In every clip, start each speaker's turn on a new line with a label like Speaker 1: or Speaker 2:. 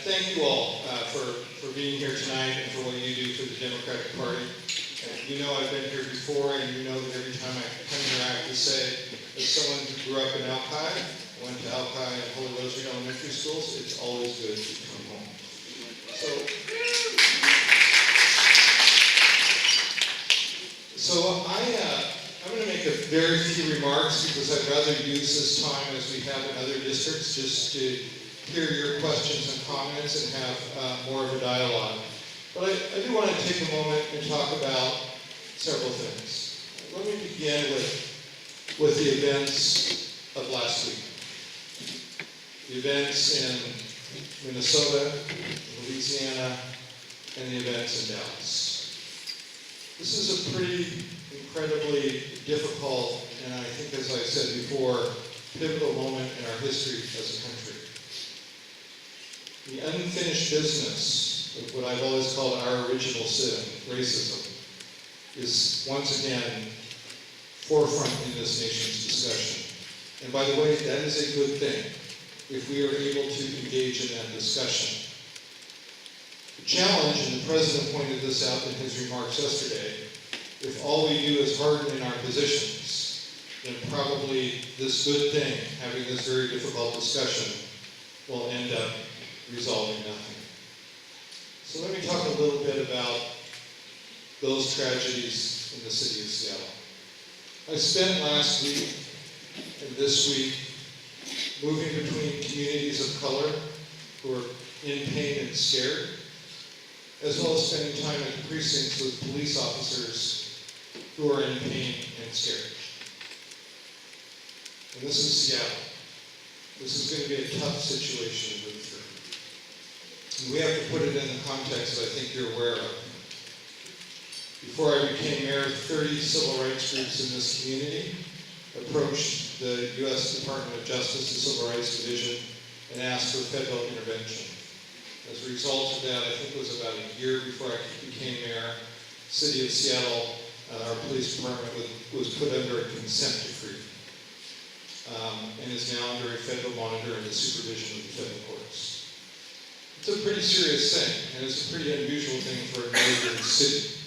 Speaker 1: thank you all for being here tonight and for what you do for the Democratic Party. You know I've been here before, and you know that every time I come here I have to say, as someone who grew up in Alki, went to Alki and Holy Rosary Elementary Schools, it's always good to come home. So I'm going to make a very few remarks because I'd rather use this time as we have in other districts just to hear your questions and comments and have more of a dialogue. But I do want to take a moment and talk about several things. Let me begin with the events of last week. The events in Minnesota, Louisiana, and the events in Dallas. This is a pretty incredibly difficult, and I think, as I said before, pivotal moment in our history as a country. The unfinished business of what I've always called our original sin, racism, is once again forefront in this nation's discussion. And by the way, that is a good thing if we are able to engage in that discussion. The challenge, and the President pointed this out in his remarks yesterday, if all we do is harden in our positions, then probably this good thing, having this very difficult discussion, will end up resolving nothing. So let me talk a little bit about those tragedies in the city of Seattle. I spent last week and this week moving between communities of color who are in pain and scared, as well as spending time at the precincts with police officers who are in pain and scared. And this is Seattle. This is going to be a tough situation to move through. And we have to put it in the context that I think you're aware of. Before I became mayor, 30 civil rights groups in this community approached the U.S. Department of Justice, the Civil Rights Division, and asked for federal intervention. As a result of that, I think it was about a year before I became mayor, the city of Seattle, our police department was put under a consent decree and is now under a federal monitor and the supervision of the federal courts. It's a pretty serious thing, and it's a pretty unusual thing for a northern city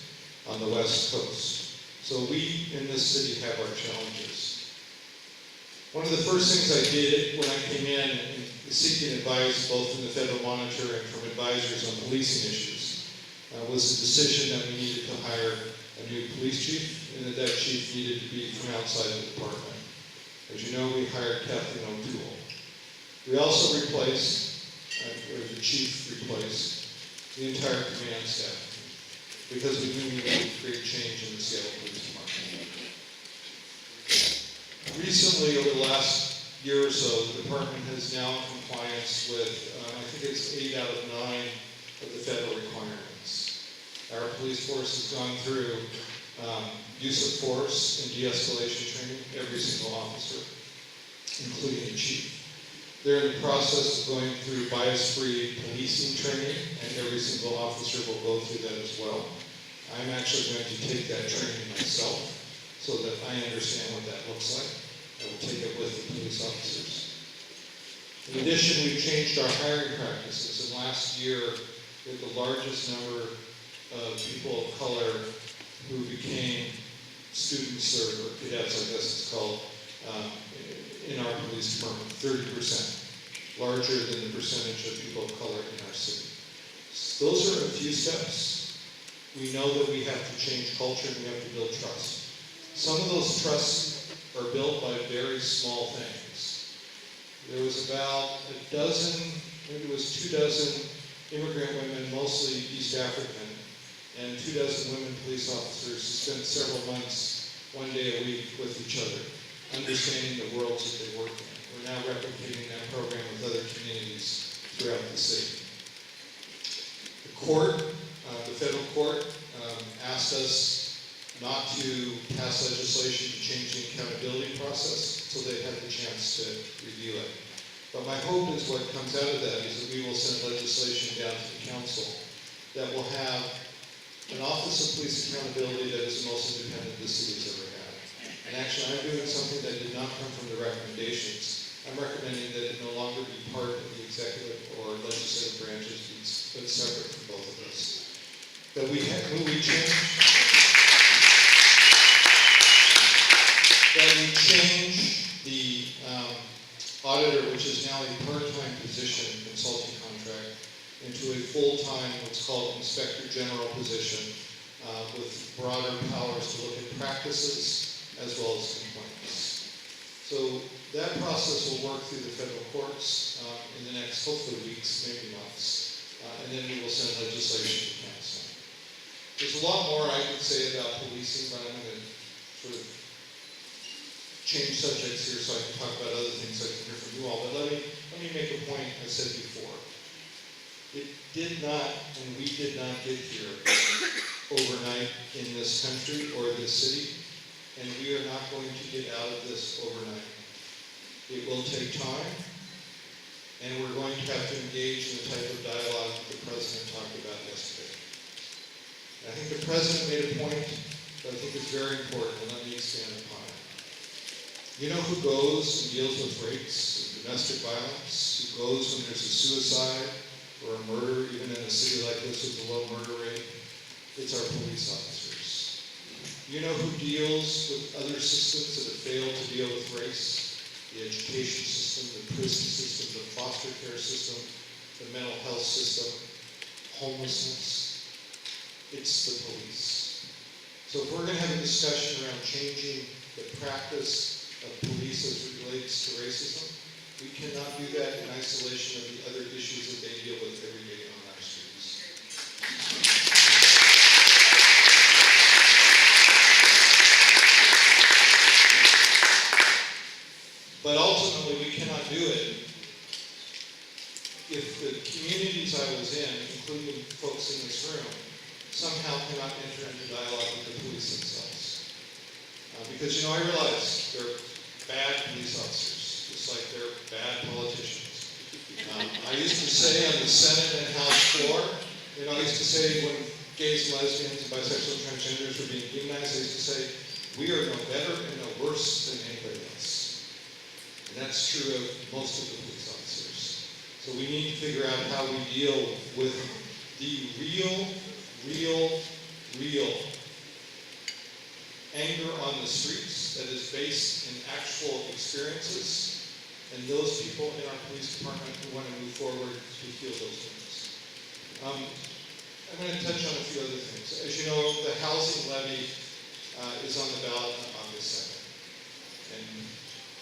Speaker 1: on the West Coast. So we in this city have our challenges. One of the first things I did when I came in and seeking advice both from the federal monitor and from advisors on policing issues was the decision that we needed to hire a new police chief, and that chief needed to be from outside the department. As you know, we hired Kathleen O'Toole. We also replaced, or the chief replaced, the entire command staff, because we knew we needed to create change in the Seattle Police Department. Recently, over the last year or so, the department is now in compliance with, I think it's 8 out of 9 of the federal requirements. Our police force has gone through use of force and de-escalation training, every single officer, including the chief. They're in the process of going through bias-free policing training, and every single officer will go through that as well. I'm actually going to take that training myself so that I understand what that looks like. I will take it with the police officers. In addition, we've changed our hiring practices, and last year we had the largest number of people of color who became students or cadets, I guess it's called, in our police department, 30%, larger than the percentage of people of color in our city. So those are a few steps. We know that we have to change culture and we have to build trust. Some of those trusts are built by very small things. There was about a dozen, maybe it was 2 dozen immigrant women, mostly East African, and 2 dozen women police officers who spent several months, 1 day a week with each other, understanding the worlds that they work in. We're now replicating that program with other communities throughout the city. The court, the federal court, asked us not to pass legislation to change the accountability process, so they had the chance to review it. But my hope is what comes out of that is that we will send legislation down to the council that will have an Office of Police Accountability that is the most independent this city's ever had. And actually, I'm doing something that did not come from the recommendations. I'm recommending that it no longer be part of the executive or legislative branches that we change the auditor, which is now a part-time position, consulting contract, into a full-time, what's called inspector general position, with broader powers to look at practices as well as complaints. So that process will work through the federal courts in the next, hopefully, weeks, maybe months, and then we will send legislation to council. There's a lot more I could say about policing, but I'm going to sort of change subjects here so I can talk about other things I can hear from you all. But let me make a point I said before. It did not, and we did not get here overnight in this country or this city, and we are not going to get out of this overnight. It will take time, and we're going to have to engage in the type of dialogue that the President talked about yesterday. I think the President made a point that I think is very important, and let me expand upon it. You know who goes and deals with rapes and domestic violence? Who goes when there's a suicide or a murder, even in a city like this with a low murder rate? It's our police officers. You know who deals with other systems that have failed to deal with race? The education system, the prison system, the foster care system, the mental health system, homelessness. It's the police. So if we're going to have a discussion around changing the practice of police as it relates to racism, we cannot do that in isolation of the other issues that they deal with every day on our streets. But ultimately, we cannot do it if the communities I was in, including folks in this room, somehow cannot enter into dialogue with the police themselves. Because, you know, I realize they're bad police officers, just like they're bad politicians. I used to say on the Senate and House floor, you know, I used to say when gays, lesbians, and bisexual and transgenders were being demonized, I used to say, we are no better and no worse than anybody else. And that's true of most of the police officers. So we need to figure out how we deal with the real anger on the streets that is based in actual experiences, and those people in our police department who want to move forward to feel those things. I'm going to touch on a few other things. As you know, the housing levy is on the ballot on August 2nd. And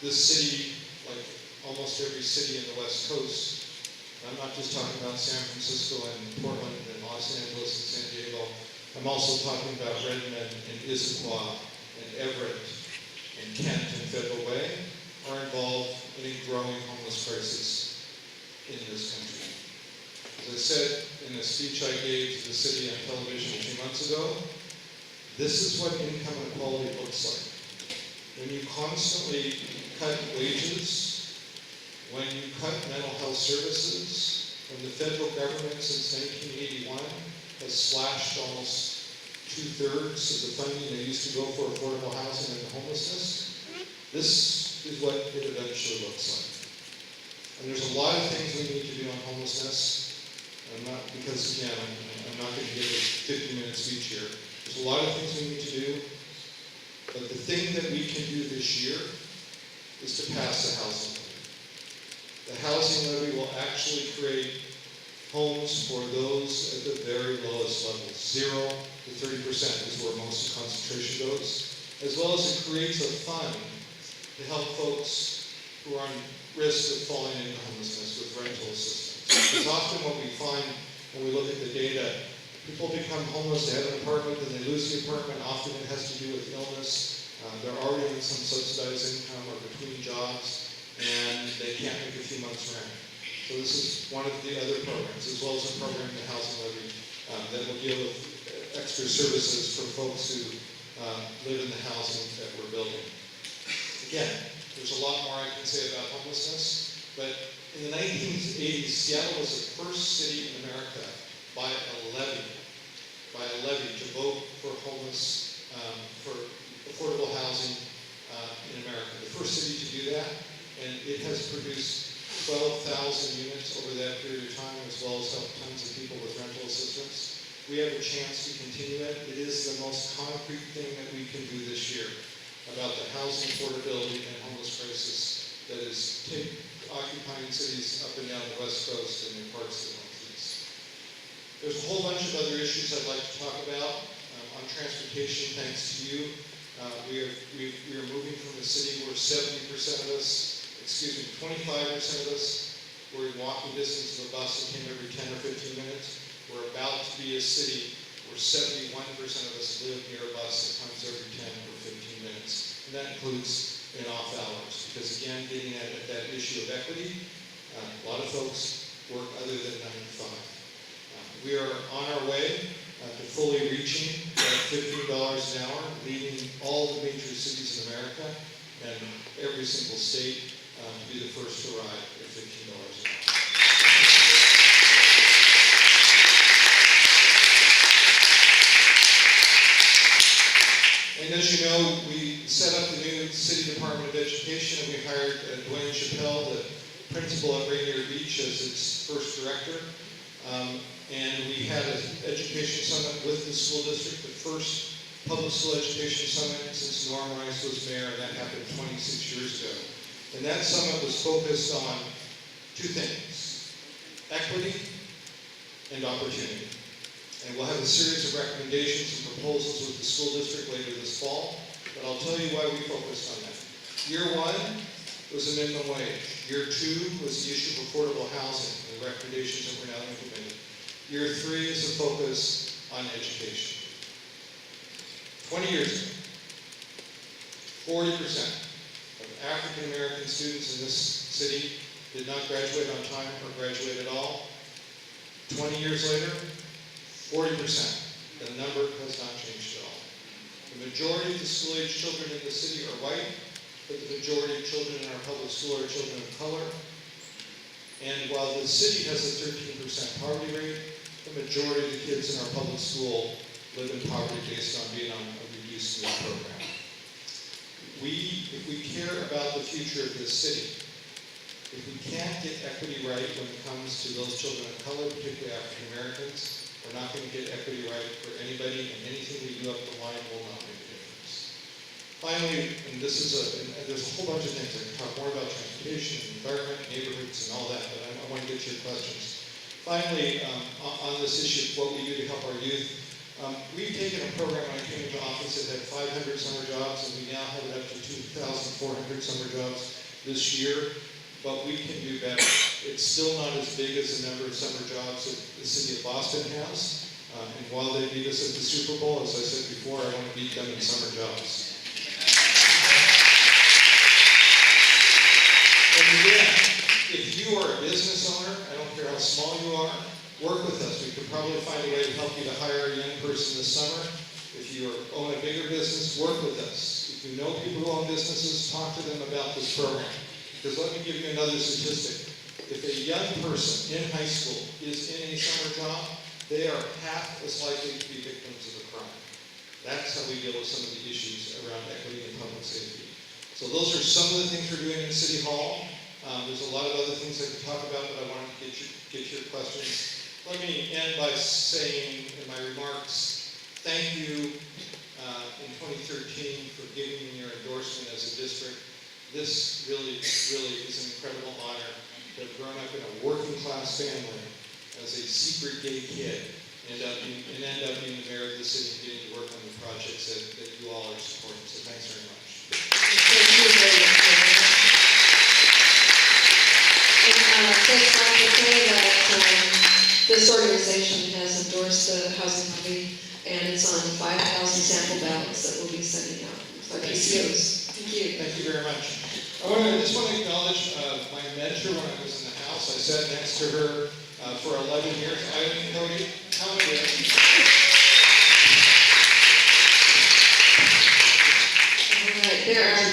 Speaker 1: this city, like almost every city in the West Coast, I'm not just talking about San Francisco and Portland and Los Angeles and San Diego, I'm also talking about Redmond and Issaquah and Everett and Kent and Federal Way are involved in a growing homeless crisis in this country. As I said in a speech I gave to the city on television a few months ago, this is what income inequality looks like. When you constantly cut wages, when you cut mental health services, when the federal government since 1981 has slashed almost 2/3 of the funding they used to go for affordable housing and homelessness, this is what it eventually looks like. And there's a lot of things we need to do on homelessness. Because again, I'm not going to give a 50-minute speech here. There's a lot of things we need to do. But the thing that we can do this year is to pass the housing levy. The housing levy will actually create homes for those at the very lowest levels. 0 to 30% is where most of the concentration goes. As well as it creates a fund to help folks who are on risk of falling into homelessness with rental assistance. Because often what we find when we look at the data, people become homeless, they have an apartment, then they lose the apartment. Often it has to do with illness. They're already on some subsidized income or between jobs, and they can't make a few months' rent. So this is one of the other programs, as well as a program, the housing levy, that will deal with extra services for folks who live in the housing that we're building. Again, there's a lot more I can say about homelessness, but in the 1980s, Seattle was the first city in America by a levy to vote for homeless, for affordable housing in America. The first city to do that, and it has produced 12,000 units over that period of time, as well as helped tons of people with rental assistance. we have a chance to continue it. It is the most concrete thing that we can do this year about the housing affordability and homeless crisis that is occupying cities up and down the West Coast and in parts of the Northeast. There's a whole bunch of other issues I'd like to talk about. On transportation, thanks to you, we are moving from a city where 70% of us, 25% of us were in walking distance of a bus that came every 10 or 15 minutes. We're about to be a city where 71% of us live near a bus that comes every 10 or 15 minutes. And that includes in off hours. Because again, getting at that issue of equity, a lot of folks work other than 9 to 5. We are on our way to fully reaching $15 an hour, leading all the major cities in America and every single state to be the first to arrive at $15 an hour. And as you know, we set up the new City Department of Education, and we hired Dwayne Chappelle, the principal at Rainier Beach, as its first director. And we had an education summit with the school district, the first public school education summit since Norm Rice was mayor, and that happened 26 years ago. And that summit was focused on two things: equity and opportunity. And we'll have a series of recommendations and proposals with the school district later this fall, but I'll tell you why we focused on that. Year one was a minimum wage. Year two was the issue of affordable housing and the recommendations that we're now implementing. Year three is a focus on education. 20 years ago, 40% of African American students in this city did not graduate on time or graduate at all. 20 years later, 40%. The number has not changed at all. The majority of the school-age children in the city are white, but the majority of children in our public school are children of color. And while the city has a 13% poverty rate, the majority of the kids in our public school live in poverty based on being on a reduced meal program. If we care about the future of this city, if we can't get equity right when it comes to those children of color, particularly African Americans, we're not going to get equity right for anybody, and anything we do up the line will not make a difference. Finally, and there's a whole bunch of things. I can talk more about transportation, environment, neighborhoods, and all that, but I want to get to your questions. Finally, on this issue of what we do to help our youth, we've taken a program when I came into office that had 500 summer jobs, and we now have it up to 2,400 summer jobs this year, but we can do better. It's still not as big as the number of summer jobs that the city of Boston has, and while they beat us at the Super Bowl, as I said before, I want to beat them in summer jobs. And again, if you are a business owner, I don't care how small you are, work with us. We could probably find a way to help you to hire a young person this summer. If you own a bigger business, work with us. If you know people who own businesses, talk to them about this program. Because let me give you another statistic. If a young person in high school is in a summer job, they are half as likely to be victims of a crime. That's how we deal with some of the issues around equity and public safety. So those are some of the things we're doing in City Hall. There's a lot of other things I could talk about, but I wanted to get your questions. Let me end by saying in my remarks, thank you in 2013 for giving me your endorsement as a district. This really is an incredible honor to have grown up in a working class family as a secret gay kid and end up being the mayor of the city and getting to work on the projects that you all are supporting. So thanks very much.
Speaker 2: Thank you very much. Thanks, Michael, for saying that this organization has endorsed the housing levy, and it's on 5,000 sample ballots that we'll be sending out by PCOs. Thank you.
Speaker 1: Thank you very much. I just want to acknowledge my mentor when I was in the House. I sat next to her for 11 years. Eileen Cody, how are you?
Speaker 2: All right, there are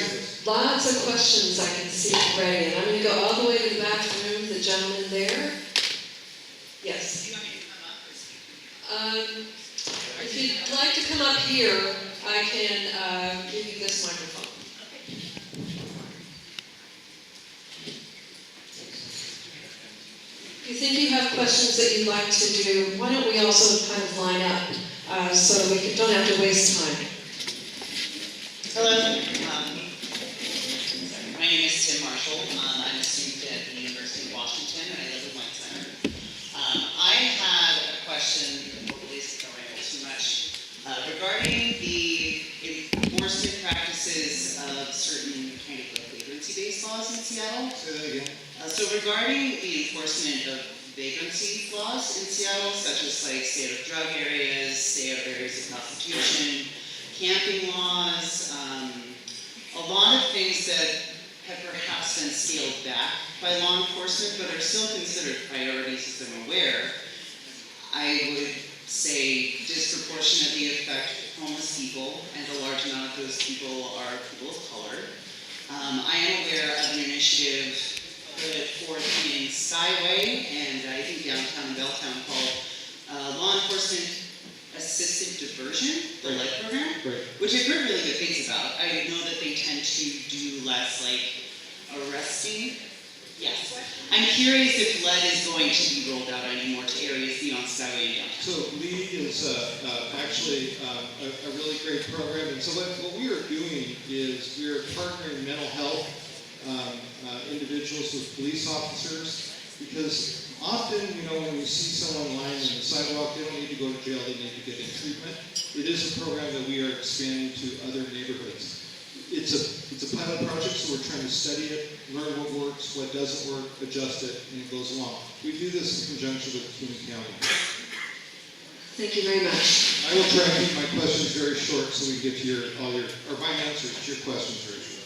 Speaker 2: lots of questions I can see already, and I'm going to go all the way to the back of the room, the gentleman there. Yes.
Speaker 3: Do you want me to come up or speak?
Speaker 2: If you'd like to come up here, I can give you this microphone. If you think you have questions, questions that you'd like to do, why don't we also kind of line up so that don't have to waste time?
Speaker 3: Hello. My name is Tim Marshall. I'm a student at the University of Washington, and I live in White Center. I had a question, hopefully this isn't ramble too much, regarding the enforcement practices of certain kind of vagrancy-based laws in Seattle.
Speaker 1: Say that again.
Speaker 3: So regarding the enforcement of vagrancy laws in Seattle, such as like stay out of drug areas, stay out of areas of prostitution, camping laws, a lot of things that have perhaps been scaled back by law enforcement, but are still considered priorities as I'm aware, I would say disproportionately affect homeless people, and a large amount of those people are people of color. I am aware of an initiative put forth in Skyway and I think downtown Belltown called Law Enforcement Assisted Diversion, the LED program,
Speaker 1: Right.
Speaker 3: which I've heard really good things about. I know that they tend to do less like arresting. Yes. I'm curious if LED is going to be rolled out anymore to areas beyond Skyway and downtown.
Speaker 1: So LEAD is actually a really great program, and so what we are doing is we are partnering mental health individuals with police officers, because often, when we see someone lying on the sidewalk, they don't need to go to jail, they need to get in treatment. It is a program that we are expanding to other neighborhoods. It's a pilot project, so we're trying to study it, learn what works, what doesn't work, adjust it, and it goes along. We do this in conjunction with King County.
Speaker 2: Thank you very much.
Speaker 1: I will try and keep my questions very short so we get to my answers to your questions very short.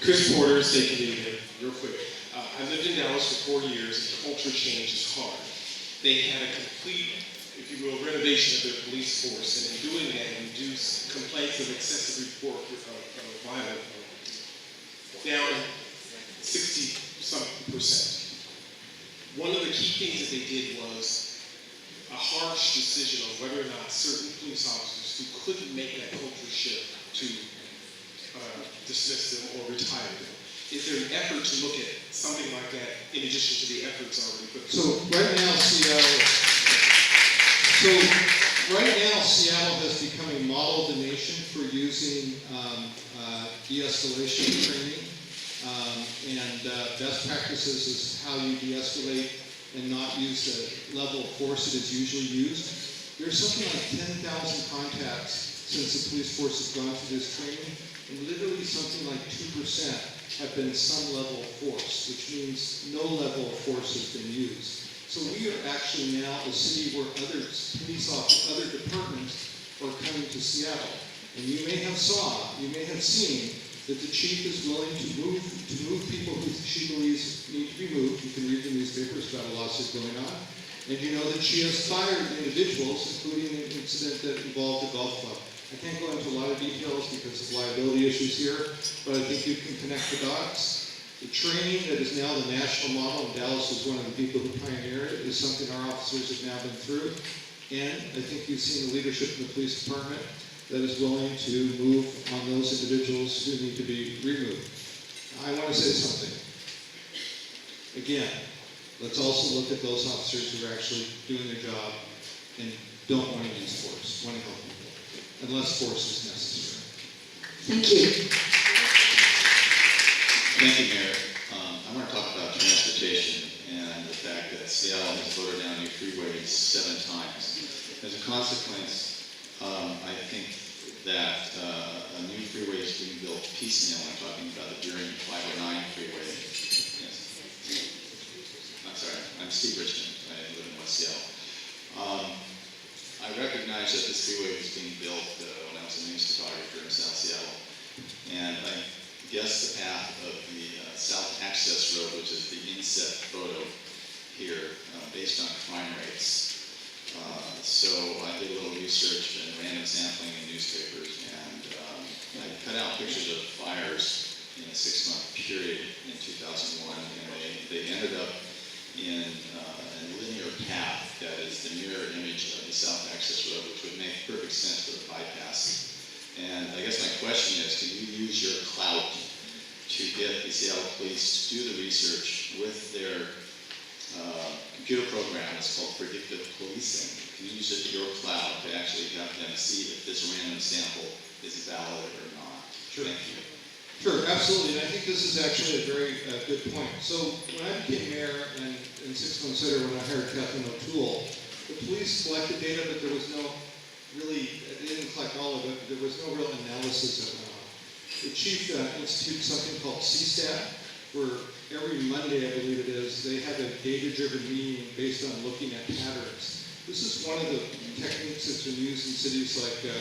Speaker 4: Chris Porter, State Committee, real quick. I lived in Dallas for 4 years, and culture change is hard. They had a complete, if you will, renovation of their police force, and in doing that, reduced complaints of excessive report of violence down 60-something%. One of the key things that they did was a harsh decision on whether or not certain police officers who couldn't make that culture shift to dismiss them or retire them. Is there an effort to look at something like that in addition to the efforts already put forth?
Speaker 1: So right now, Seattle has become a model of the nation for using de-escalation training. And best practices is how you de-escalate and not use the level of force that is usually used. There's something like 10,000 contacts since the police force has gone through this training, and literally something like 2% have been some level of force, which means no level of force has been used. So we are actually now a city where other departments are coming to Seattle. And you may have seen that the chief is willing to move people who she believes need to be moved. You can read the newspapers about a lawsuit going on. And you know that she has fired individuals, including an incident that involved a golf club. I can't go into a lot of details because of liability issues here, but I think you can connect the dots. The training that is now the national model, and Dallas was one of the people who pioneered it, is something our officers have now been through. And I think you've seen the leadership in the police department that is willing to move on those individuals who need to be removed. I want to say something. Again, let's also look at those officers who are actually doing their job and don't want to use force, want to help people, unless force is necessary.
Speaker 2: Thank you.
Speaker 5: Thank you, Mayor. I want to talk about transportation and the fact that Seattle has voted down new freeways 7 times. As a consequence, I think that a new freeway is being built piecemeal. I'm talking about the Deering 509 freeway. Yes. I'm sorry, I'm Steve Richmond. I live in West Seattle. I recognize that this freeway was being built when I was a news photographer in South Seattle. And I guessed the path of the South Access Road, which is the inset photo here, based on crime rates. So I did a little research and random sampling in newspapers, and I cut out pictures of fires in a 6-month period in 2001, and they ended up in a linear path that is the mirror image of the South Access Road, which would make perfect sense for the bypass. And I guess my question is, can you use your clout to to get the Seattle Police to do the research with their computer program. It's called predictive policing. You can use it in your cloud to actually have them see if this random sample is valid or not.
Speaker 1: Sure.
Speaker 5: Thank you.
Speaker 1: Sure, absolutely, and I think this is actually a very good point. So when I became mayor, and 6 months later when I hired Kathleen O'Toole, the police collected data, but there was no really, they didn't collect all of it, but there was no real analysis that went on. The chief instituted something called CSTAT, where every Monday, I believe it is, they have a data-driven meeting based on looking at patterns. This is one of the techniques that's been used in cities like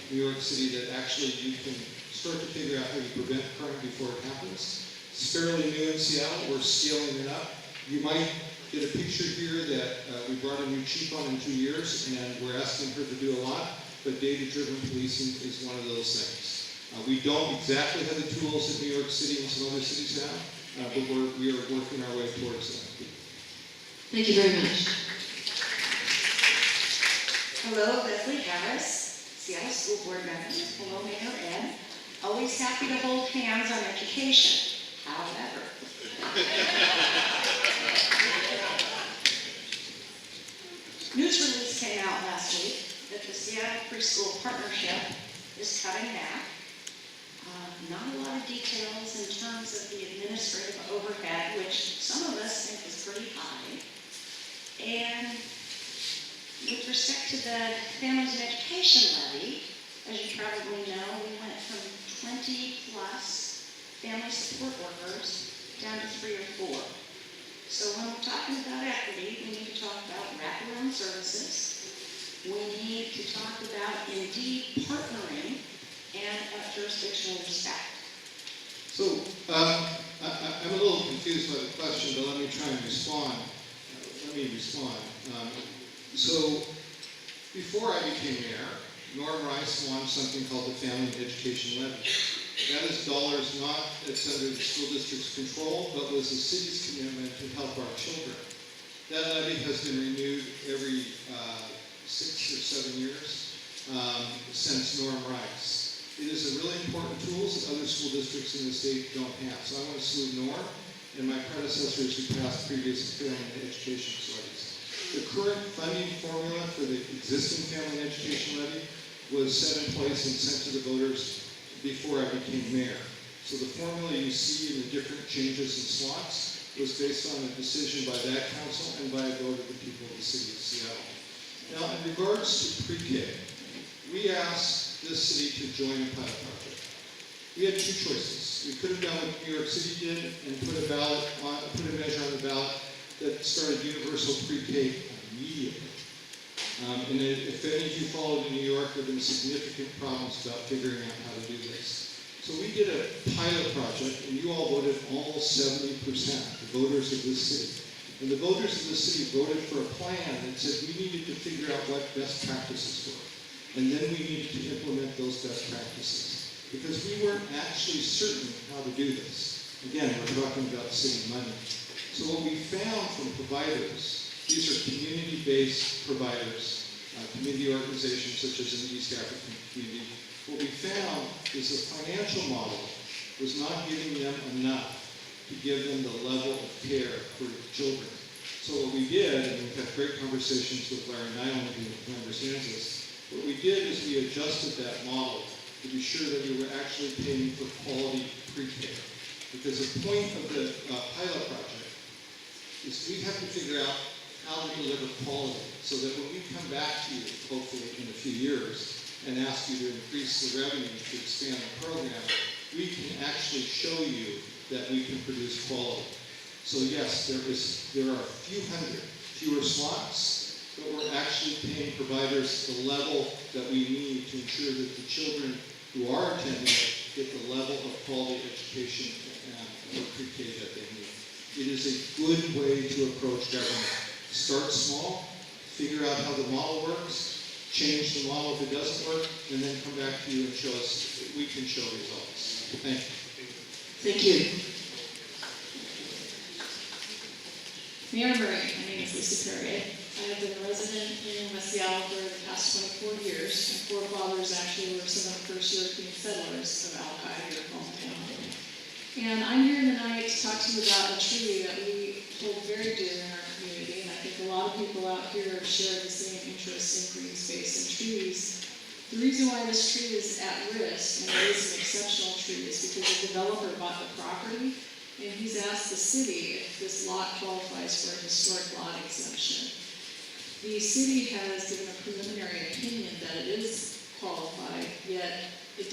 Speaker 1: New York City that actually you can start to figure out how you prevent crime before it happens. It's fairly new in Seattle. We're scaling it up. You might get a picture here that we brought a new chief on in 2 years, and we're asking her to do a lot, but data-driven policing is one of those things. We don't exactly have the tools that New York City and some other cities have, but we are working our way towards that.
Speaker 2: Thank you very much.
Speaker 6: Hello, Leslie Harris, Seattle School Board member. Hello, Mayor Ed. Always happy to hold hands on education. However, news release came out last week that the Seattle Preschool Partnership is cutting back. Not a lot of details in terms of the administrative overhead, which some of us think is pretty high. And with respect to the Families and Education Levy, as you probably know, we went from 20 plus family support workers down to 3 or 4. So when we're talking about equity, we need to talk about wraparound services. We need to talk about indeed partnering and jurisdictional respect.
Speaker 1: So I'm a little confused by the question, but let me try and respond. So before I became mayor, Norm Rice launched something called the Family and Education Levy. That is dollars not that's under the school district's control, but was the city's commitment to help our children. That levy has been renewed every 6 or 7 years since Norm Rice. It is a really important tool that other school districts in the state don't have. So I want to salute Norm and my predecessors who passed previous family and education levies. The current funding formula for the existing family and education levy was set in place and sent to the voters before I became mayor. So the formula you see in the different changes and slots was based on a decision by that council and by a vote of the people of the city of Seattle. Now, in regards to pre-K, we asked this city to join a pilot project. We had 2 choices. We could have done what New York City did and put a measure on the ballot that started universal pre-K immediately. And if any of you followed in New York, there have been significant problems about figuring out how to do this. So we did a pilot project, and you all voted almost 70%, the voters of this city. And the voters of the city voted for a plan that said we needed to figure out what best practices were. And then we needed to implement those best practices. Because we weren't actually certain how to do this. Again, we're talking about city money. So what we found from providers, these are community-based providers, community organizations such as in the East African community, what we found is the financial model was not giving them enough to give them the level of care for children. So what we did, and we've had great conversations with Larry Nyland, who understands this, what we did is we adjusted that model to be sure that we were actually paying for quality pre-K. Because the point of the pilot project is we have to figure out how to deliver quality so that when we come back to you, hopefully in a few years, and ask you to increase the revenue to expand the program, we can actually show you that we can produce quality. So yes, there are a few hundred fewer slots, but we're actually paying providers the level that we need to ensure that the children who are attending it get the level of quality education for pre-K that they need. It is a good way to approach government. Start small, figure out how the model works, change the model if it doesn't work, and then come back to you and show us that we can show results. Thank you.
Speaker 2: Thank you.
Speaker 7: Mayor Murray, my name is Lisa Perrier. I have been a resident in West Seattle for the past 24 years. My forefathers actually were some of the first European settlers of Alki, your hometown. And I'm here tonight to talk to you about a tree that we hold very dear in our community, and I think a lot of people out here share the same interest in green space and trees. The reason why this tree is at risk, and it is an exceptional tree, is because the developer bought the property, and he's asked the city if this lot qualifies for a historic lot exemption. The city has given a preliminary opinion that it is qualified, yet the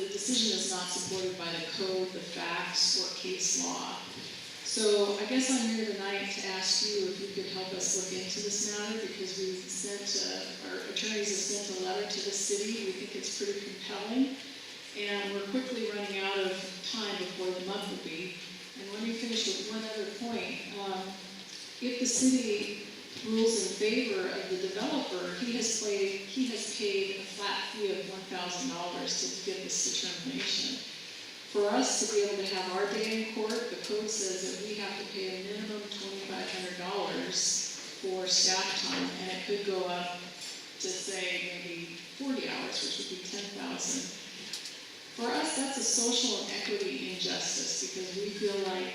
Speaker 7: decision is not supported by the code, the facts, or case law. So I guess I'm here tonight to ask you if you could help us look into this matter, because our attorneys have sent a letter to the city. We think it's pretty compelling, and we're quickly running out of time before the month will be. And let me finish with one other point. If the city rules in favor of the developer, he has paid a flat fee of $1,000 to get this determination. For us to be able to have our day in court, the code says that we have to pay a minimum $2,500 for staff time, and it could go up to say maybe 40 hours, which would be $10,000. For us, that's a social and equity injustice, because we feel like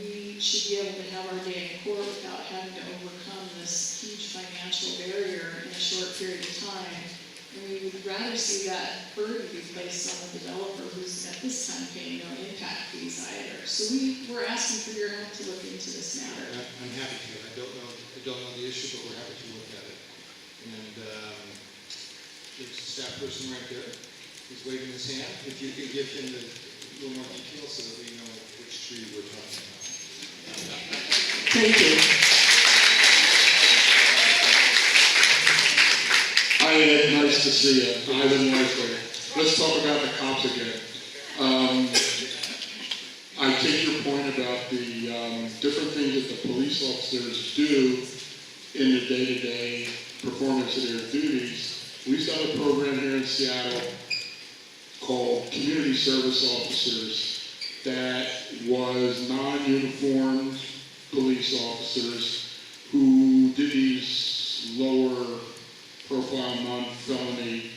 Speaker 7: we should be able to have our day in court without having to overcome this huge financial barrier in a short period of time. And we would rather see that burden be placed on the developer, who's at this time paying no impact fees either. So we're asking for your help to look into this matter.
Speaker 1: I'm happy to. I don't know the issue, but we're happy to look at it. And there's a staff person right there who's waving his hand. If you could give him a little more detail so that we know which tree we're talking about.
Speaker 2: Thank you.
Speaker 8: Hi, Ed, nice to see you. Ivan Wesley. Let's talk about the cops again. I take your point about the different things that the police officers do in the day-to-day performance of their duties. We used to have a program here in Seattle called Community Service Officers that was non-uniformed police officers who did these lower profile non-felony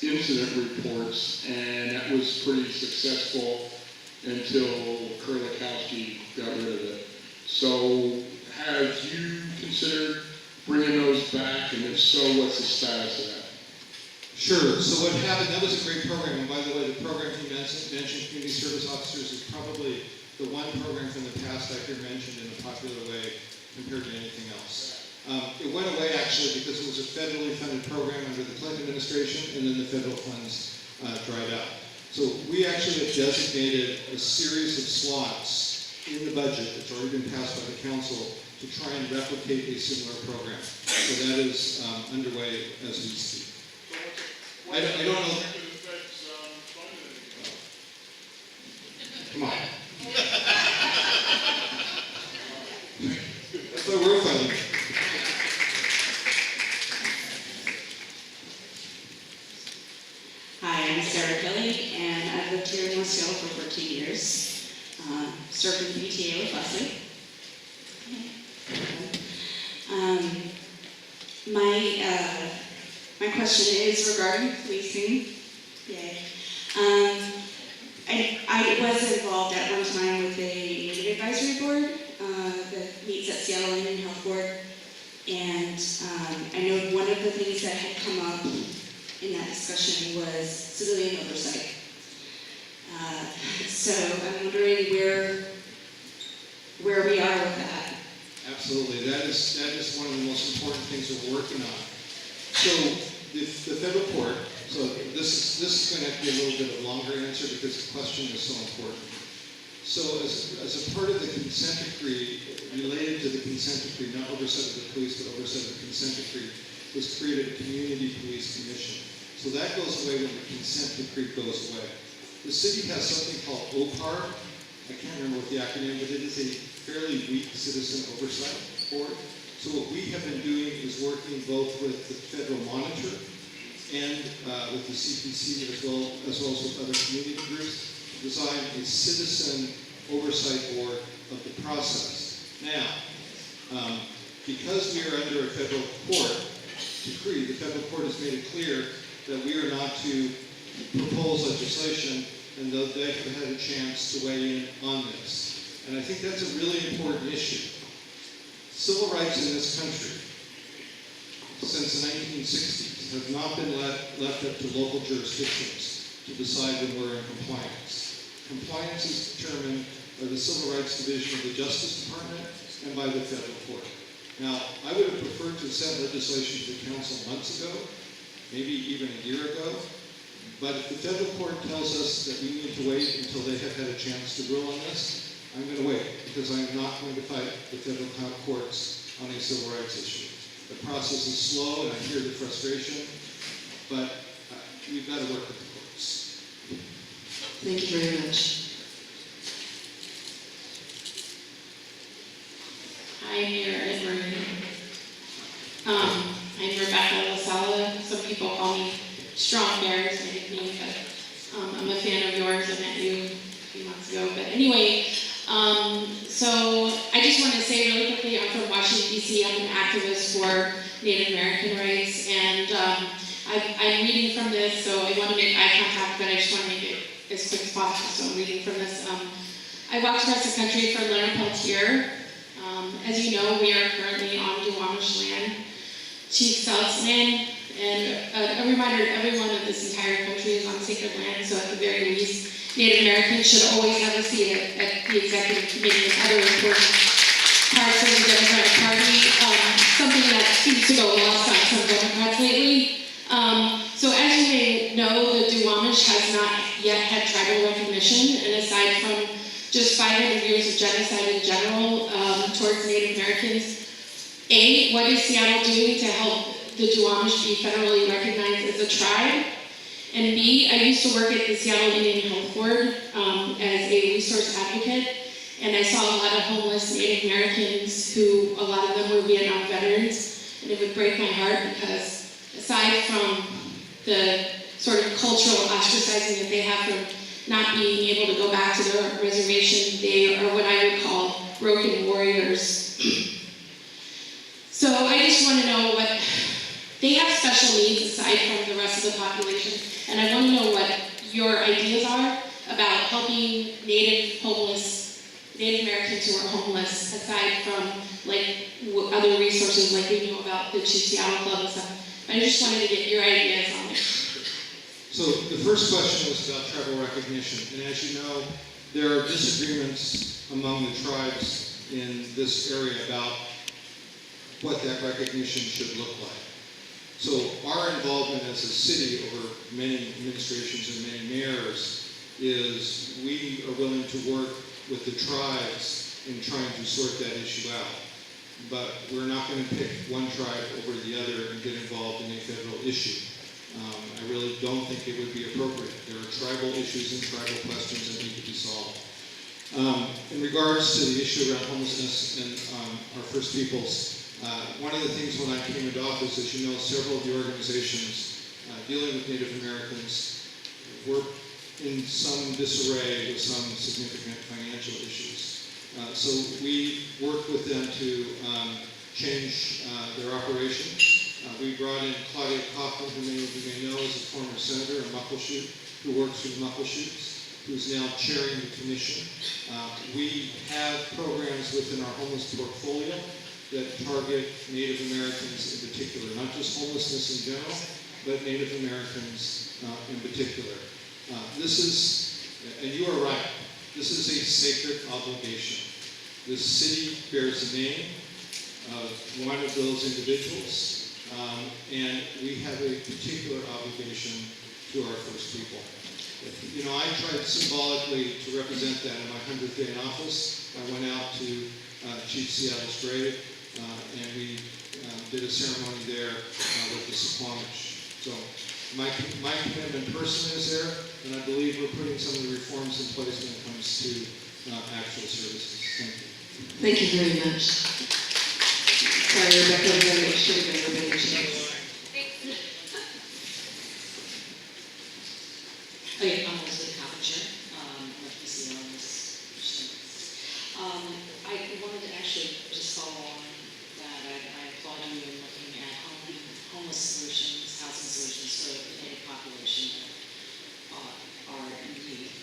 Speaker 8: incident reports, and that was pretty successful until Kurlikowski got rid of it. So have you considered bringing those back, and if so, what's the status of that?
Speaker 1: Sure. So what happened, that was a great program. And by the way, the program you mentioned, Community Service Officers, is probably the one program from the past I hear mentioned in a popular way compared to anything else. It went away actually because it was a federally funded program under the Clinton administration, and then the federal funds dried up. So we actually have designated a series of slots in the budget that's already been passed by the council to try and replicate a similar program. So that is underway as we speak. I don't know. Come on. That's what we're funding.
Speaker 9: Hi, I'm Sarah Kelly, and I've lived here in West Seattle for 14 years. Served in the PTA with Leslie. My question is regarding policing. Yay. I was involved at one time with a Native Advisory Board that meets at Seattle Indian Health Board, and I know one of the things that had come up in that discussion was civilian oversight. So I'm wondering where we are with that.
Speaker 1: Absolutely. That is one of the most important things we're working on. So the federal court, so this is going to have to be a little bit of a longer answer because the question is so important. So as a part of the consent decree, related to the consent decree, not oversight of the police, but oversight of the consent decree, was created a community police commission. So that goes away when the consent decree goes away. The city has something called OPAR. I can't remember what the acronym, but it is a fairly weak citizen oversight board. So what we have been doing is working both with the federal monitor and with the CPC as well as with other community groups to design a citizen oversight board of the process. Now, because we are under a federal court decree, the federal court has made it clear that we are not to propose legislation and they've had a chance to weigh in on this. And I think that's a really important issue. Civil rights in this country, since the 1960s, have not been left up to local jurisdictions to decide when we're in compliance. Compliance is determined by the Civil Rights Division of the Justice Department and by the federal court. Now, I would have preferred to have sent legislation to the council months ago, maybe even a year ago, but if the federal court tells us that we need to wait until they have had a chance to rule on this, I'm going to wait, because I'm not going to fight the federal courts on a civil rights issue. The process is slow, and I hear the frustration, but we've got to work with the courts.
Speaker 2: Thank you very much.
Speaker 10: Hi, Mayor and Marie. I'm Rebecca LaSala. Some people call me Strong Bear, is my nickname, but I'm a fan of yours. I met you a few months ago. But anyway, so I just want to say really quickly, I'm from Washington, D.C. I'm an activist for Native American rights, and I'm reading from this, so I want to make eye contact, but I just want to make it as quick as possible, so I'm reading from this. I walked across the country for Leonard Peltier. As you know, we are currently on Duwamish land, Chief Sealth's land, and a reminder to everyone that this entire country is on sacred land, so at the very least, Native Americans should always have a seat at the executive committee and other important parts of the Democratic Party, something that seems to go lost on some Democrats lately. So as you may know, the Duwamish has not yet had tribal recognition, and aside from just 500 years of genocide in general towards Native Americans, A, what is Seattle doing to help the Duwamish be federally recognized as a tribe? And B, I used to work at the Seattle Indian Health Board as a resource advocate, and I saw a lot of homeless Native Americans who, a lot of them were Vietnam veterans, and it would break my heart because aside from the sort of cultural ostracizing that they have from not being able to go back to their reservation, they are what I would call broken warriors. So I just want to know what, they have special needs aside from the rest of the population, and I want to know what your ideas are about helping Native Americans who are homeless, aside from like other resources like we know about the Chief Seattle Club and stuff. I just wanted to get your ideas on it.
Speaker 1: So the first question was about tribal recognition, and as you know, there are disagreements among the tribes in this area about what that recognition should look like. So our involvement as a city over many administrations and many mayors is we are willing to work with the tribes in trying to sort that issue out. But we're not going to pick one tribe over the other and get involved in a federal issue. I really don't think it would be appropriate. There are tribal issues and tribal questions that need to be solved. In regards to the issue around homelessness and our First Peoples, one of the things when I came into office, as you know, several of the organizations dealing with Native Americans were in some disarray with some significant financial issues. So we worked with them to change their operation. We brought in Claudia Coughlin, who many of you may know is a former senator in Muckleshoot, who works with Muckleshoots, who's now chairing the commission. We have programs within our homeless portfolio that target Native Americans in particular, not just homelessness in general, but Native Americans in particular. This is, and you are right, this is a sacred obligation. This city bears the name of one of those individuals, and we have a particular obligation to our First People. You know, I tried symbolically to represent that in my 100th day in office. I went out to Chief Seattle's grave, and we did a ceremony there with the Suquamish. So my commitment personally is there, and I believe we're putting some of the reforms in place when it comes to actual services. Thank you.
Speaker 2: Thank you very much. Sorry, Rebecca, we gotta make sure we get everybody a chance.
Speaker 11: Okay, I'm Leslie Coppinger, I'm a PC on this. I wanted to actually just follow on that. I applaud you in looking at homeless solutions, housing solutions for the Native population that are in need.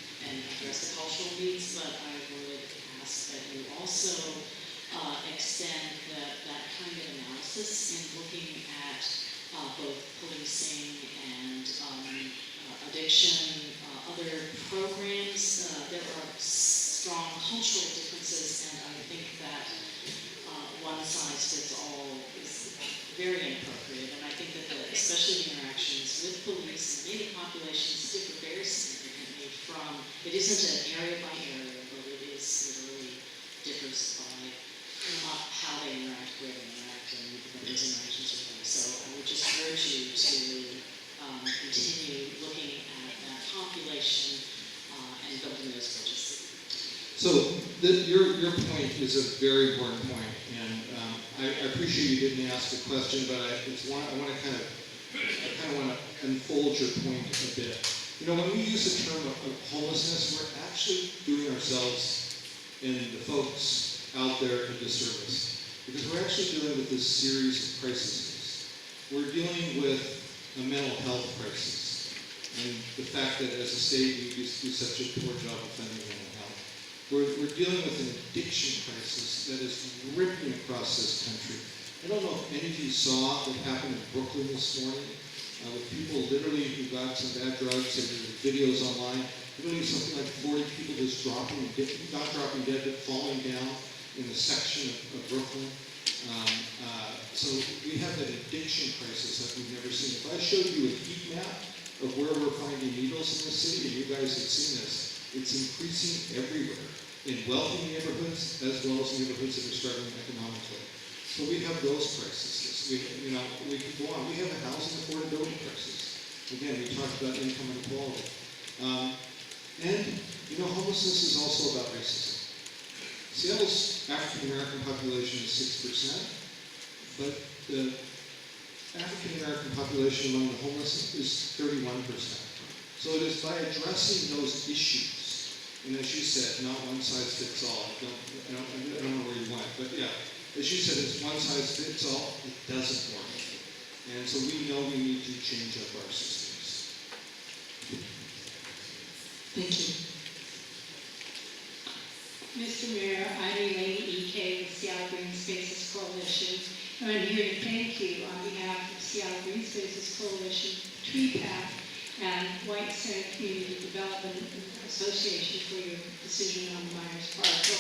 Speaker 11: analysis in looking at both policing and addiction, other programs. There are strong cultural differences, and I think that one size fits all is very inappropriate. And I think that especially the interactions with police and Native populations differ very significantly from, it isn't an area by area, but it is literally differs by how they interact, where they interact, and what those interactions are like. So I would just urge you to continue looking at that population and building those bridges.
Speaker 1: So your point is a very important point, and I appreciate you didn't ask the question, but I want to kind of unfold your point a bit. You know, when we use the term of homelessness, we're actually doing ourselves and the folks out there a disservice, because we're actually dealing with this series of crises. We're dealing with a mental health crisis, and the fact that as a state we do such a poor job of funding mental health. We're dealing with an addiction crisis that is ripping across this country. I don't know if any of you saw what happened in Brooklyn this morning with people literally who got some bad drugs, and there's videos online, literally something like 40 people just not dropping dead, but falling down in a section of Brooklyn. So we have that addiction crisis like we've never seen. If I showed you a heat map of where we're finding needles in the city, and you guys have seen this, it's increasing everywhere, in wealthy neighborhoods as well as neighborhoods that are struggling economically. So we have those crises. We can go on. We have a housing affordability crisis. Again, we talked about income inequality. And, homelessness is also about racism. Seattle's African American population is 6%, but the African American population among the homeless is 31%. So it is by addressing those issues, and as you said, not one size fits all. I don't know where you went, but yeah, as you said, it's one size fits all. It doesn't work, and so we know we need to change up our systems.
Speaker 2: Thank you.
Speaker 12: Mr. Mayor, I'm Elaine E.K. with Seattle Green Spaces Coalition, and I'm here to thank you on behalf of Seattle Green Spaces Coalition, Tree Path, and White Center Community Development Association for your decision on the Myers parcel.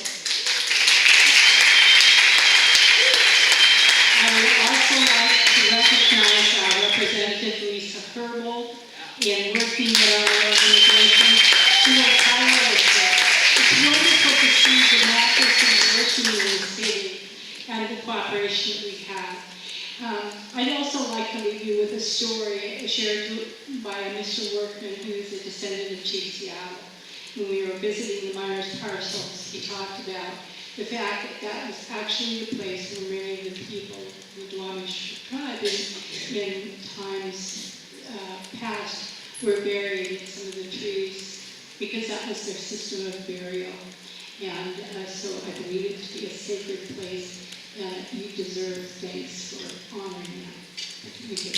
Speaker 12: I would also like to recognize our representative Lisa Herbold in working with our organization to work tirelessly. It's wonderful to see democracy working in the city and the cooperation that we have. I'd also like to leave you with a story shared by Mr. Workman, who is a descendant of Chief Seattle. When we were visiting the Myers parcels, he talked about the fact that that was actually the place where many of the people, the Duwamish tribe, in times past, were buried in some of the trees, because that was their system of burial. And so I believe it to be a sacred place. You deserve thanks for honoring that. Thank you.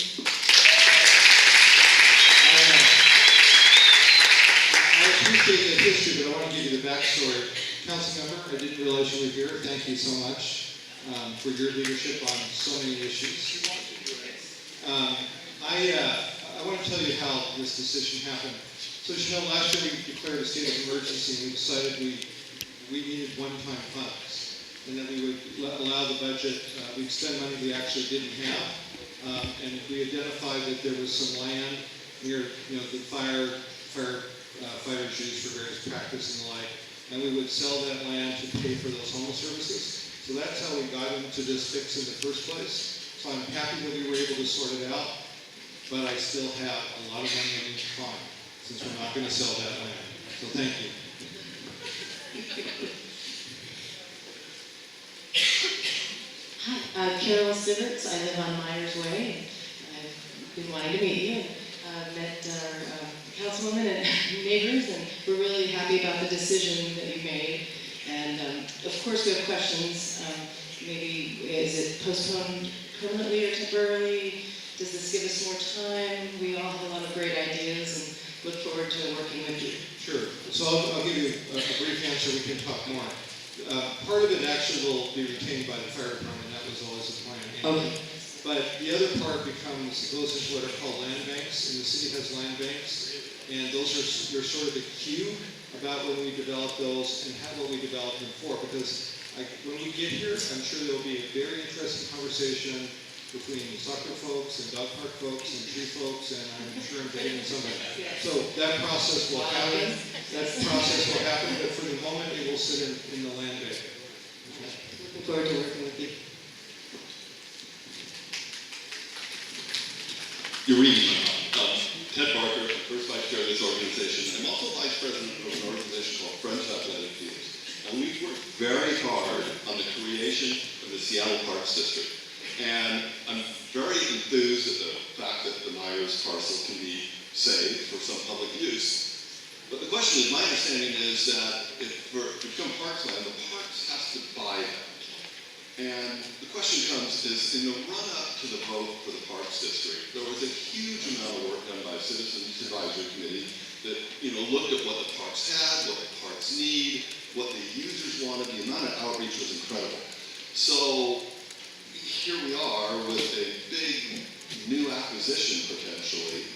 Speaker 1: I appreciate the history, but I want to give you the backstory. Council member, I didn't realize you were here. Thank you so much for your leadership on so many issues. I want to tell you how this decision happened. So as you know, last year we declared a state of emergency, and we decided we needed one-time funds, and that we would allow the budget, we'd spend money we actually didn't have, and we identified that there was some land near, the firefighters used for various practice and the like, and we would sell that land to pay for those homeless services. So that's how we got into this fix in the first place. So I'm happy that we were able to sort it out, but I still have a lot of money I need to find, since we're not going to sell that land. So thank you.
Speaker 13: Hi, I'm Carol Siverts. I live on Myers Way. I've been wanting to meet you. I've met our councilwoman and neighbors, and we're really happy about the decision that you made. And of course, we have questions. Maybe is it postponed permanently or temporarily? Does this give us more time? We all have a lot of great ideas and look forward to working with you.
Speaker 1: Sure. So I'll give you a brief answer. We can talk more. Part of it actually will be retained by the fire department, that was always the plan.
Speaker 2: Okay.
Speaker 1: But the other part goes into what are called land banks, and the city has land banks, and those are sort of the cue about when we develop those and what we develop them for, because when we get here, I'm sure there'll be a very interesting conversation between soccer folks and dog park folks and tree folks, and I'm sure I'm forgetting somebody. So that process will happen, but for the moment, it will sit in the land bank. Okay. Looking forward to working with you.
Speaker 14: You're reading my mind. Ted Barker, first vice chair of this organization. I'm also vice president of an organization called Friends Athletic Teams. And we've worked very hard on the creation of the Seattle Parks District. And I'm very enthused at the fact that the Myers parcel can be saved for some public use. But the question is, my understanding is that if to become parksland, the parks has to buy that. And the question comes is, in the run-up to the vote for the Parks District, there was a huge amount of work done by Citizens Advisory Committee that, looked at what the parks had, what the parks need, what the users wanted. The amount of outreach was incredible. So here we are with a big new acquisition potentially.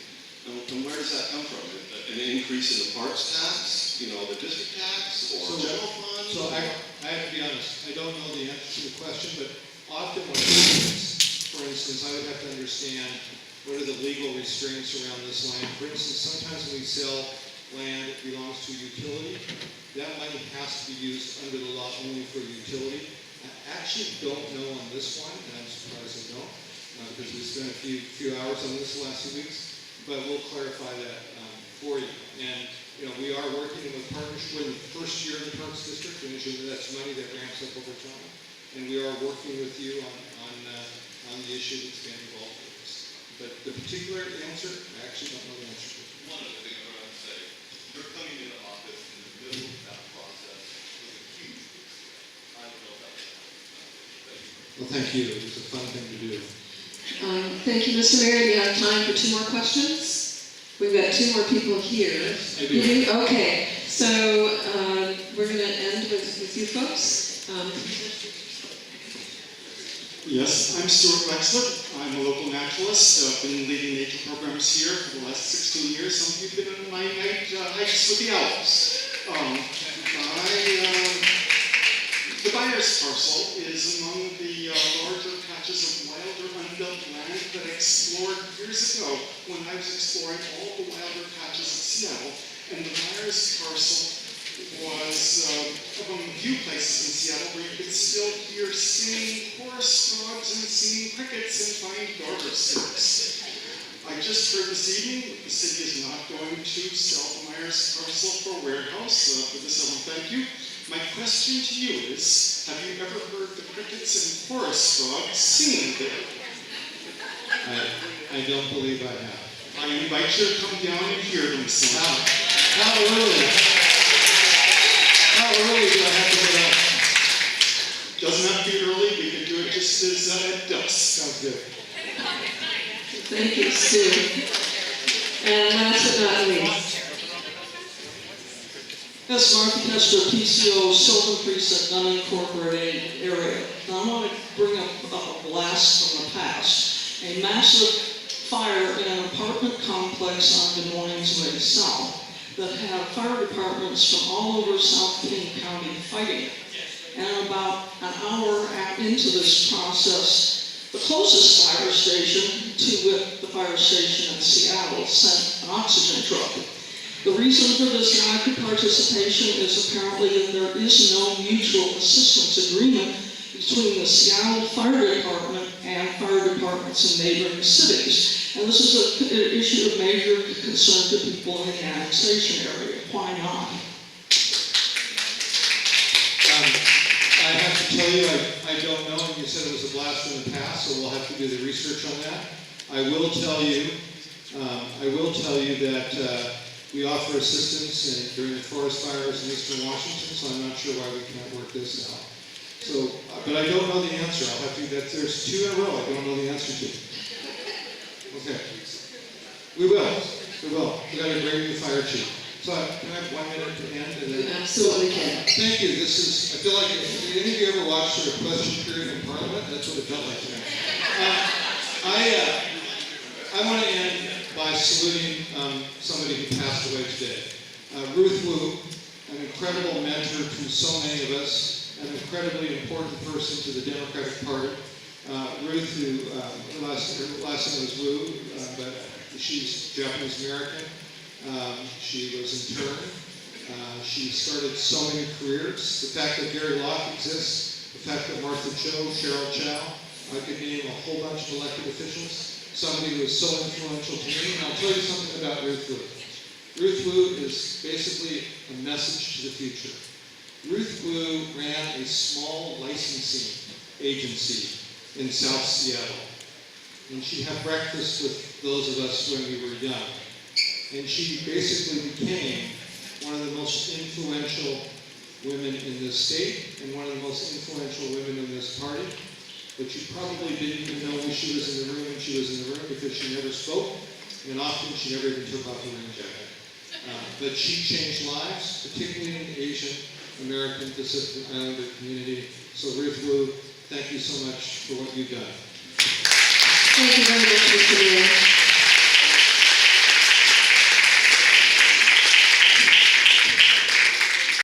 Speaker 14: And where does that come from? An increase in the parks tax, the district tax, or general fund?
Speaker 1: So I have to be honest, I don't know the answer to the question, but often what happens, for instance, I would have to understand what are the legal restraints around this land. For instance, sometimes when we sell land that belongs to a utility, that money has to be used under the law only for utility. I actually don't know on this one, and I'm surprised I don't, because we spent a few hours on this the last few weeks, but we'll clarify that for you. And we are working with partnership. We're in the first year of the Parks District, and usually that's money that ramps up over time. And we are working with you on the issue that's been involved with this. But the particular answer, I actually don't know the answer to.
Speaker 14: One of the things I want to say, you're coming into office in the middle of that process with a huge risk. I don't know if that's
Speaker 1: Well, thank you. It was a fun thing to do.
Speaker 2: Thank you, Mr. Mayor. Do you have time for 2 more questions? We've got 2 more people here.
Speaker 1: I do.
Speaker 2: You do? Okay. So we're going to end with you folks.
Speaker 15: Yes, I'm Stuart Wexler. I'm a local naturalist. I've been leading nature programs here for the last 16 years. Some of you have been on my night hikes with the owls. The Byers parcel is among the larger patches of wild or unbuilt land that I explored years ago when I was exploring all the wilder patches of Seattle. And the Byers parcel was among the few places in Seattle where you could still hear singing chorus frogs and singing crickets and find garter snakes. I just heard this evening that the city is not going to sell the Myers parcel for a warehouse. For this, I want to thank you. My question to you is, have you ever heard the crickets and chorus frogs singing there?
Speaker 1: I don't believe I have.
Speaker 15: I invite you to come down and hear them sing.
Speaker 1: How early? How early do I have to get up?
Speaker 15: Doesn't have to be early. We can do it just as at dusk.
Speaker 1: Sounds good.
Speaker 2: Thank you, Stu. And last but not least.
Speaker 16: Yes, Martha Kester, PCO, Sylvan Precinct, unincorporated area. Now, I want to bring up a blast from the past. A massive fire in an apartment complex on Des Moines Way South that had fire departments from all over South King County fighting it. And about an hour into this process, the closest fire station to the fire station in Seattle sent an oxygen truck. The reason for this lack of participation is apparently that there is no mutual assistance agreement between the Seattle Fire Department and fire departments in neighboring cities. And this is an issue of major concern to people in the annexation area. Why not?
Speaker 1: I have to tell you, I don't know, and you said it was a blast from the past, so we'll have to do the research on that. I will tell you that we offer assistance during the forest fires in eastern Washington, so I'm not sure why we can't work this out. So, but I don't know the answer. I'll have to, there's 2 in a row I don't know the answer to. Okay. We will. We got a great new fire chief. So can I have 1 minute to end? And
Speaker 2: You
Speaker 1: then-
Speaker 2: absolutely can.
Speaker 1: Thank you. This is, I feel like, did any of you ever watch sort of question period in Parliament? That's what it felt like to me. I want to end by saluting somebody who passed away today. Ruth Wu, an incredible mentor to so many of us, an incredibly important person to the Democratic Party. Ruth, who, her last name was Wu, but she's Japanese American. She was interned. She started so many careers. The fact that Gary Locke exists, the fact that Martha Cho, Cheryl Chow, I could name a whole bunch of elected officials, somebody who was so influential to me. And I'll tell you something about Ruth Wu. Ruth Wu is basically a message to the future. Ruth Wu ran a small licensing agency in South Seattle. And she'd have breakfast with those of us when we were young. And she basically became one of the most influential women in this state and one of the most influential women in this party. But you probably didn't even know when she was in the room when she was in the room because she never spoke, and often she never even took off the ring jacket. But she changed lives, particularly in the Asian American Pacific Islander community. So Ruth Wu, thank you so much for what you've done.
Speaker 2: Thank you very much, Mr.